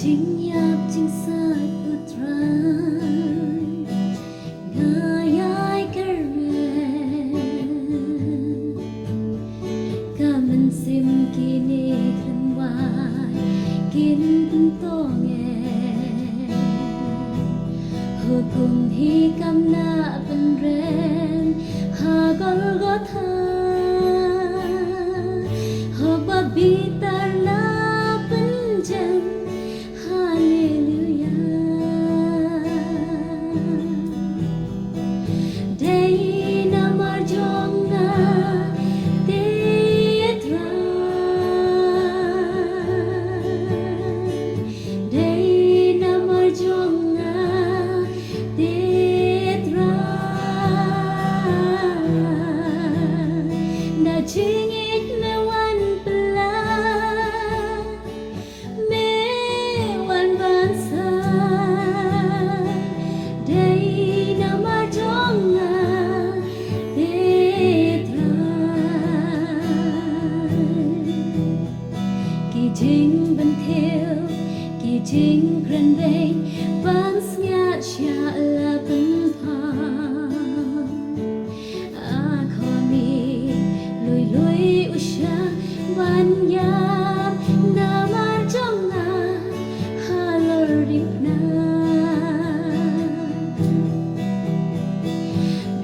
chính nhập chính xác putran ngayai keren kaman sim kini hanwai kin pentonge hukum hi kamna penren ha Golgotha hoba bitar na penjen haleluya day namar jongna tetra day namar jongna tetra na chingit na wan pala me wan bansa day namar jongna tetra kỳ chính bên theo kỳ chính gần đây bán nhạt cha là bên pha khó mi lùi lùi usha van ya namar jongna haloripna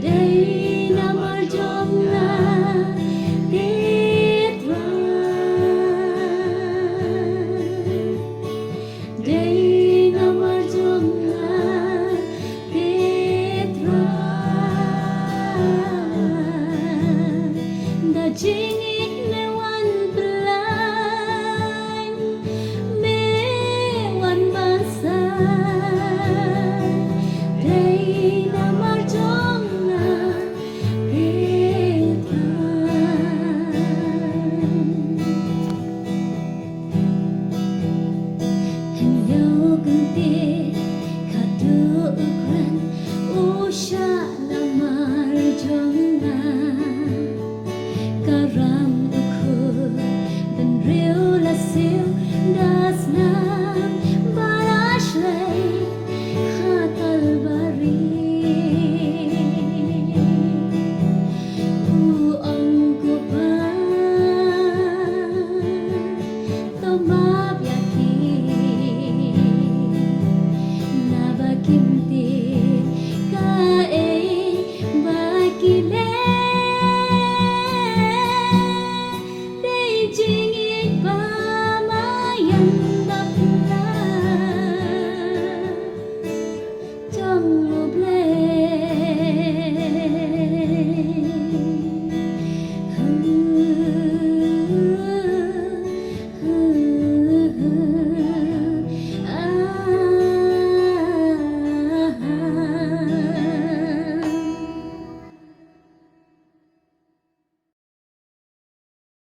day namar jongna tetra day namar jongna tetra da